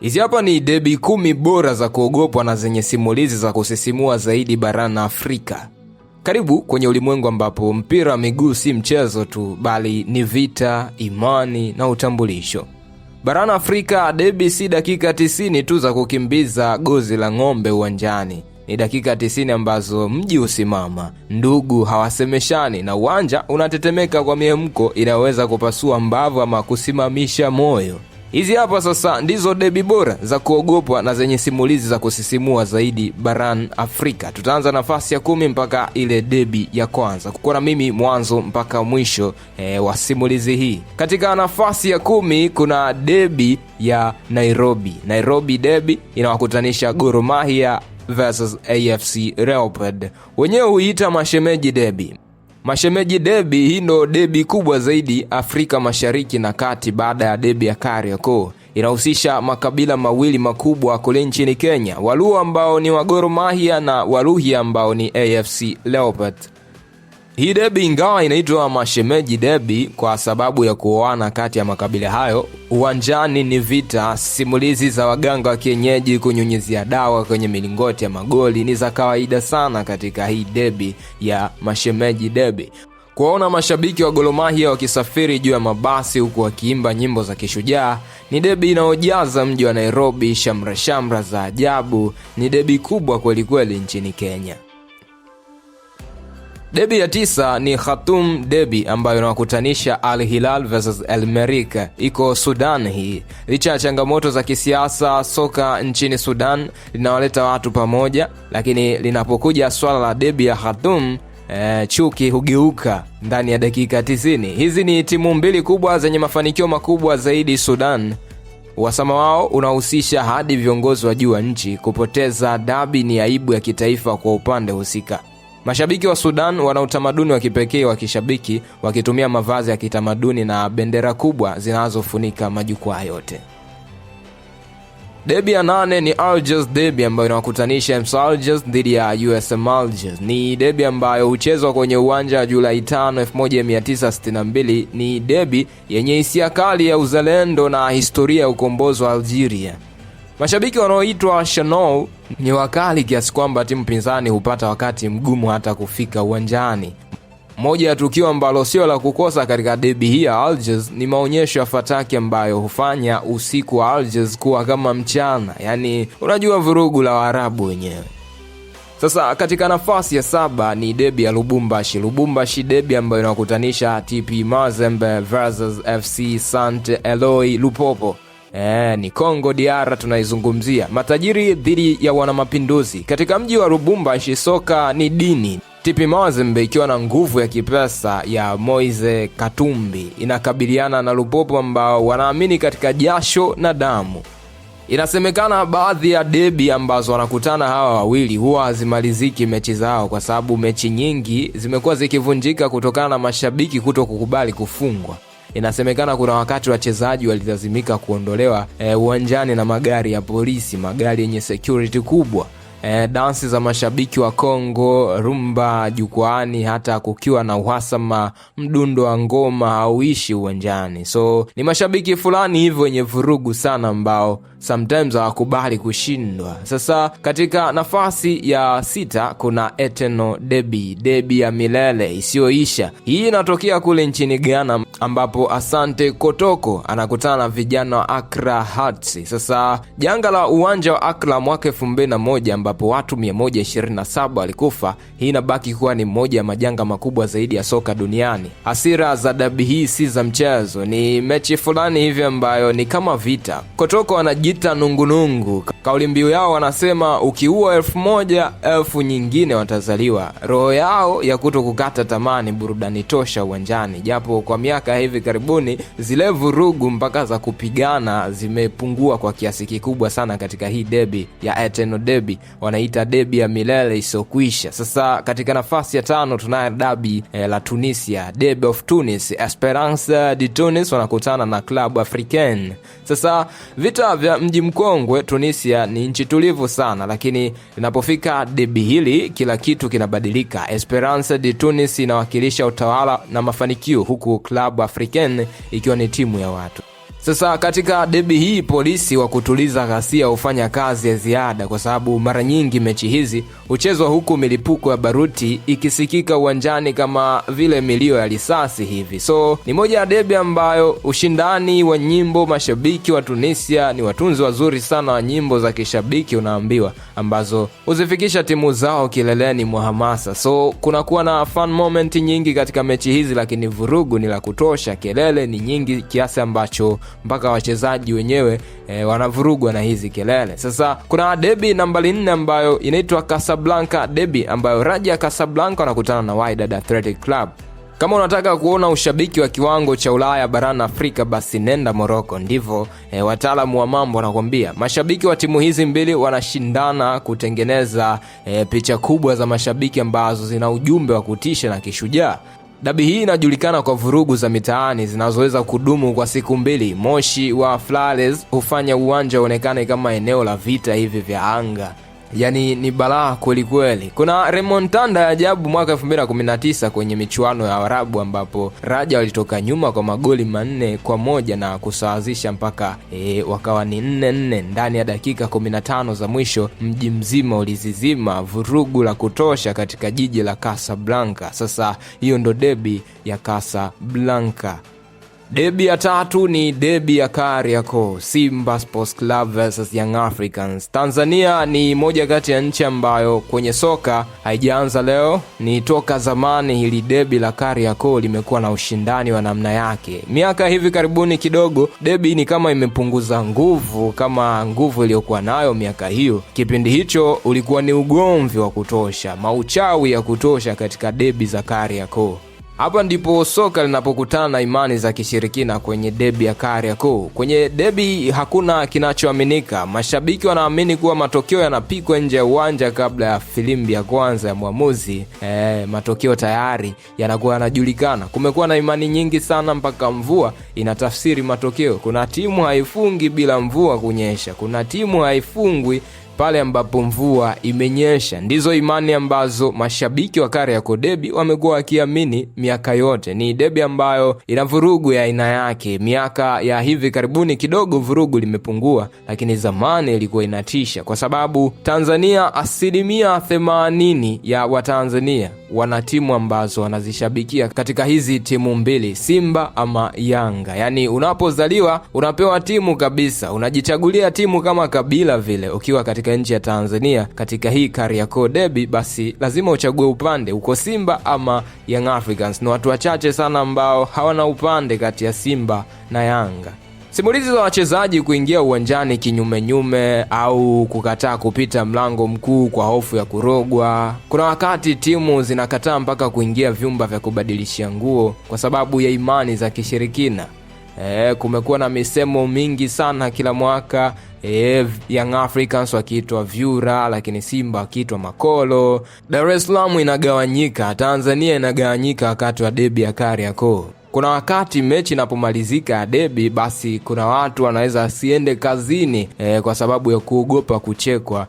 Hizi hapa ni debi 10 bora za kuogopwa na zenye simulizi za kusisimua zaidi barani Afrika. Karibu kwenye ulimwengu ambapo mpira wa miguu si mchezo tu, bali ni vita, imani na utambulisho. Barani Afrika, debi si dakika 90 tu za kukimbiza gozi la ng'ombe uwanjani. Ni dakika 90 ambazo mji usimama, ndugu hawasemeshani na uwanja unatetemeka kwa mihemko inaweza kupasua mbavu ama kusimamisha moyo. Hizi hapa sasa ndizo debi bora za kuogopwa na zenye simulizi za kusisimua zaidi barani Afrika. Tutaanza nafasi ya 10 mpaka ile debi ya kwanza. Kukona mimi mwanzo mpaka mwisho wa simulizi hii. Katika nafasi ya 10 kuna debi ya Nairobi. Nairobi debi inawakutanisha Gor Mahia versus AFC Leopards. Wenyewe huita mashemeji debi. Mashemeji debi hii ndo debi kubwa zaidi Afrika Mashariki na Kati baada ya debi ya Kariakoo. Inahusisha makabila mawili makubwa kule nchini Kenya, Waluo ambao ni wa Gor Mahia na Waluhya ambao ni AFC Leopards. Hii debi ingawa inaitwa mashemeji debi kwa sababu ya kuoana kati ya makabila hayo, uwanjani ni vita. Simulizi za waganga wa kienyeji kunyunyizia dawa kwenye milingoti ya magoli ni za kawaida sana katika hii debi ya mashemeji debi. Kuwaona mashabiki wa Gor Mahia wakisafiri juu ya mabasi huku wakiimba nyimbo za kishujaa ni debi inayojaza mji wa Nairobi shamra za ajabu. Ni debi kubwa kweli kweli nchini Kenya. Debi ya 9 ni Khartoum debi ambayo inawakutanisha Al Hilal versus El Merreikh. Iko Sudan hii. Licha ya changamoto za kisiasa, soka nchini Sudan linawaleta watu pamoja, lakini linapokuja swala la debi ya Khartoum, chuki hugeuka ndani ya dakika 90. Hizi ni timu mbili kubwa zenye mafanikio makubwa zaidi Sudan. Uhasama wao unahusisha hadi viongozi wa juu wa nchi. Kupoteza dabi ni aibu ya kitaifa kwa upande husika. Mashabiki wa Sudan wana utamaduni wa kipekee wa kishabiki, wakitumia mavazi ya kitamaduni na bendera kubwa zinazofunika majukwaa yote. Debi ya 8 ni Algiers debi ambayo inawakutanisha MC Alger dhidi ya USM Alger. Ni debi ambayo huchezwa kwenye uwanja Julai 5, 1962. Ni debi yenye hisia kali ya uzalendo na historia ya ukombozi wa Algeria. Mashabiki wanaoitwa Shanou ni wakali kiasi kwamba timu pinzani hupata wakati mgumu hata kufika uwanjani. Moja ya tukio ambalo sio la kukosa katika debi hii ya Algiers ni maonyesho ya fataki ambayo hufanya usiku wa Algiers kuwa kama mchana. Yani unajua vurugu la Waarabu wenyewe. Sasa katika nafasi ya 7 ni debi ya Lubumbashi. Lubumbashi debi ambayo inawakutanisha TP Mazembe versus FC Saint Eloi Lupopo. Ni Congo DR tunaizungumzia. Matajiri dhidi ya wanamapinduzi. Katika mji wa Lubumbashi soka ni dini. TP Mazembe ikiwa na nguvu ya kipesa ya Moise Katumbi inakabiliana na Lupopo ambao wanaamini katika jasho na damu. Inasemekana baadhi ya debi ambazo wanakutana hawa wawili huwa hazimaliziki mechi zao, kwa sababu mechi nyingi zimekuwa zikivunjika kutokana na mashabiki kutokukubali kufungwa. Inasemekana kuna wakati wachezaji walilazimika kuondolewa uwanjani na magari ya polisi, magari yenye security kubwa. Dansi za mashabiki wa Kongo, rumba jukwaani, hata kukiwa na uhasama, mdundo wa ngoma hauishi uwanjani. So ni mashabiki fulani hivyo wenye vurugu sana ambao sometimes hawakubali kushindwa. Sasa katika nafasi ya 6 kuna Eternal debi, debi ya milele isiyoisha. Hii inatokea kule nchini Ghana ambapo Asante Kotoko anakutana na vijana wa Accra Hearts. Sasa janga la uwanja wa Accra mwaka 2001 ambapo watu 127 walikufa, hii inabaki kuwa ni moja ya majanga makubwa zaidi ya soka duniani. Hasira za debi hii si za mchezo, ni mechi fulani hivi ambayo ni kama vita. Kotoko anajiita nungunungu. Kauli mbiu yao wanasema ukiua 1000, 1000 nyingine watazaliwa. Roho yao ya kutokukata tamaa ni burudani tosha uwanjani, japo kwa miaka hivi karibuni zile vurugu mpaka za kupigana zimepungua kwa kiasi kikubwa sana katika hii debi ya Eternal debi. Wanaita debi ya milele isokwisha. Sasa katika nafasi ya 5 tunaye debi la Tunisia, Debi of Tunis. Esperance de Tunis wanakutana na Club Africain. Sasa vita vya mji mkongwe. Tunisia ni nchi tulivu sana, lakini linapofika debi hili kila kitu kinabadilika. Esperance de Tunis inawakilisha utawala na mafanikio, huku Club Africain ikiwa ni timu ya watu. Sasa katika debi hii polisi wa kutuliza ghasia hufanya kazi ya ziada, kwa sababu mara nyingi mechi hizi huchezwa huku milipuko ya baruti ikisikika uwanjani kama vile milio ya risasi hivi. So ni moja ya debi ambayo ushindani wa nyimbo, mashabiki wa Tunisia ni watunzi wazuri sana wa nyimbo za kishabiki unaambiwa, ambazo huzifikisha timu zao kileleni mwa hamasa. So kunakuwa na fun moment nyingi katika mechi hizi, lakini vurugu ni la kutosha, kelele ni nyingi kiasi ambacho mpaka wachezaji wenyewe wanavurugwa na hizi kelele. Sasa kuna debi nambari 4 ambayo inaitwa Casablanca Derby, ambayo Raja Casablanca wanakutana na Wydad Athletic Club. Kama unataka kuona ushabiki wa kiwango cha Ulaya barani Afrika, basi nenda Morocco. Ndivyo wataalamu wa mambo wanakuambia. Mashabiki wa timu hizi mbili wanashindana kutengeneza picha kubwa za mashabiki ambazo zina ujumbe wa kutisha na kishujaa. Dabi hii inajulikana kwa vurugu za mitaani zinazoweza kudumu kwa siku 2. Moshi wa flares hufanya uwanja uonekane kama eneo la vita hivi vya anga. Yani ni balaa kweli kweli. Kuna remontanda ya ajabu mwaka 2019 kwenye michuano ya Arabu, ambapo Raja walitoka nyuma kwa magoli 4-1 na kusawazisha mpaka wakawa ni 4-4 ndani ya dakika 15 za mwisho. Mji mzima ulizizima, vurugu la kutosha katika jiji la Casablanca. Sasa hiyo ndo debi ya Casablanca. Debi ya 3 ni debi ya Kariakoo, Simba Sports Club versus Young Africans. Tanzania ni moja kati ya nchi ambayo kwenye soka haijaanza leo, ni toka zamani hili debi la Kariakoo limekuwa na ushindani wa namna yake. Miaka hivi karibuni kidogo debi ni kama imepunguza nguvu kama nguvu iliyokuwa nayo miaka hiyo. Kipindi hicho ulikuwa ni ugomvi wa kutosha, mauchawi ya kutosha katika debi za Kariakoo. Hapa ndipo soka linapokutana na imani za kishirikina kwenye debi ya Kariakoo. Kwenye debi hakuna kinachoaminika. Mashabiki wanaamini kuwa matokeo yanapikwa nje ya uwanja kabla ya filimbi ya kwanza ya mwamuzi. Matokeo tayari yanakuwa yanajulikana. Kumekuwa na imani nyingi sana mpaka mvua inatafsiri matokeo. Kuna timu haifungi bila mvua kunyesha. Kuna timu haifungwi pale ambapo mvua imenyesha. Ndizo imani ambazo mashabiki wa Kariakoo Derby wamekuwa wakiamini miaka yote. Ni debi ambayo ina vurugu ya aina yake. Miaka ya hivi karibuni kidogo vurugu limepungua, lakini zamani ilikuwa inatisha, kwa sababu Tanzania 80% ya Watanzania wana timu ambazo wanazishabikia katika hizi timu mbili, Simba ama Yanga. Yani unapozaliwa unapewa timu kabisa, unajichagulia timu kama kabila vile. Ukiwa katika nchi ya Tanzania katika hii Kariakoo Derby, basi lazima uchague upande, uko Simba ama Young Africans. Ni watu wachache sana ambao hawana upande kati ya Simba na Yanga. Simulizi za wachezaji kuingia uwanjani kinyume au kukataa kupita mlango mkuu kwa hofu ya kurogwa. Kuna wakati timu zinakataa mpaka kuingia vyumba vya kubadilishia nguo kwa sababu ya imani za kishirikina. Kumekuwa na misemo mingi sana kila mwaka. Young Africans wakiitwa vyura, lakini Simba wakiitwa makolo. Dar es Salaam inagawanyika, Tanzania inagawanyika wakati wa debi ya Kariakoo. Kuna wakati mechi inapomalizika debi, basi kuna watu wanaweza asiende kazini kwa sababu ya kuogopa kuchekwa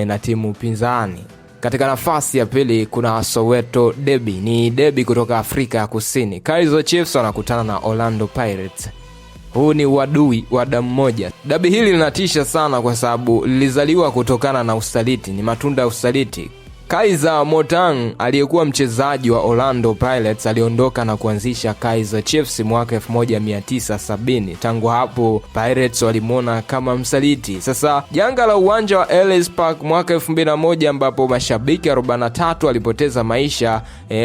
na timu pinzani. Katika nafasi ya pili kuna Soweto Derby, ni debi kutoka Afrika ya Kusini. Kaizer Chiefs wanakutana na Orlando Pirates. Huu ni uadui wa damu moja. Dabi hili linatisha sana kwa sababu lilizaliwa kutokana na usaliti, ni matunda ya usaliti. Kaizer Motaung aliyekuwa mchezaji wa Orlando Pirates aliondoka na kuanzisha Kaizer Chiefs mwaka 1970. Tangu hapo Pirates walimwona kama msaliti. Sasa janga la uwanja wa Ellis Park mwaka 2001 ambapo mashabiki 43 walipoteza maisha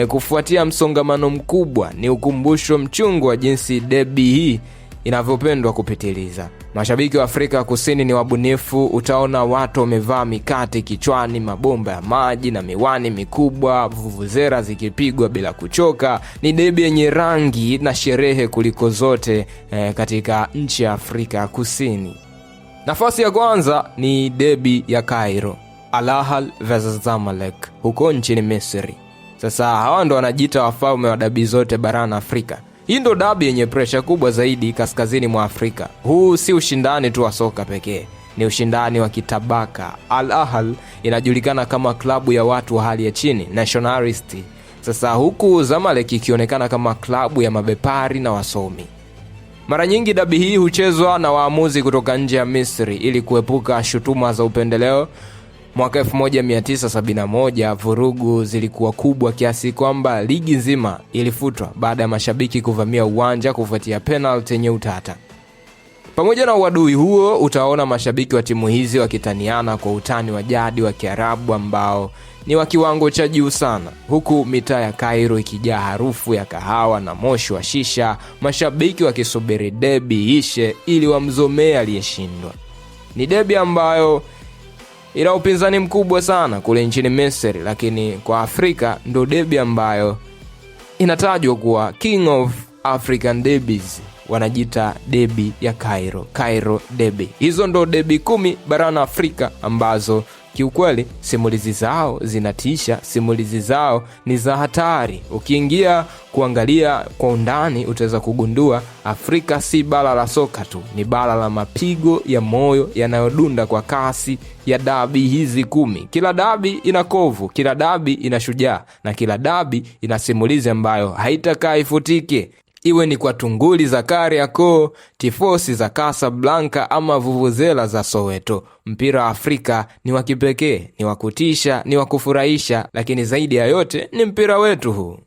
kufuatia msongamano mkubwa ni ukumbusho mchungu wa jinsi derby hii inavyopendwa kupitiliza. Mashabiki wa Afrika ya Kusini ni wabunifu. Utaona watu wamevaa mikate kichwani, mabomba ya maji na miwani mikubwa, vuvuzela zikipigwa bila kuchoka. Ni debi yenye rangi na sherehe kuliko zote katika nchi ya Afrika ya Kusini. Nafasi ya kwanza ni debi ya Cairo, Al Ahly versus Zamalek huko nchini Misri. Sasa hawa ndo wanajiita wafalme wa dabi zote barani Afrika. Hii ndo dabi yenye pressure kubwa zaidi kaskazini mwa Afrika. Huu si ushindani tu wa soka pekee, ni ushindani wa kitabaka. Al Ahly inajulikana kama klabu ya watu wa hali ya chini, nationalist. Sasa huku Zamalek ikionekana kama klabu ya mabepari na wasomi. Mara nyingi dabi hii huchezwa na waamuzi kutoka nje ya Misri ili kuepuka shutuma za upendeleo. Mwaka 1971 vurugu zilikuwa kubwa kiasi kwamba ligi nzima ilifutwa baada ya mashabiki kuvamia uwanja kufuatia penalty yenye utata. Pamoja na uadui huo, utaona mashabiki wa timu hizi wakitaniana kwa utani wa jadi wa Kiarabu ambao ni wa kiwango cha juu sana, huku mitaa ya Cairo ikijaa harufu ya kahawa na moshi wa shisha, mashabiki wakisubiri debi ishe ili wamzomee aliyeshindwa. Ni debi ambayo ina upinzani mkubwa sana kule nchini Misri, lakini kwa Afrika ndo debi ambayo inatajwa kuwa King of African Derbies. Wanajita debi ya Cairo Derby. Hizo ndo debi 10 barani Afrika ambazo kiukweli simulizi zao zinatisha, simulizi zao ni za hatari. Ukiingia kuangalia kwa undani utaweza kugundua Afrika si bara la soka tu, ni bara la mapigo ya moyo yanayodunda kwa kasi ya dabi hizi 10. Kila dabi ina kovu, kila dabi ina shujaa, na kila dabi ina simulizi ambayo haitakaa ifutike. Iwe ni kwa tunguli za Kariakoo, tifosi za Casablanca ama vuvuzela za Soweto. Mpira wa Afrika ni wa kipekee, ni wa kutisha, ni wa kufurahisha, lakini zaidi ya yote ni mpira wetu huu.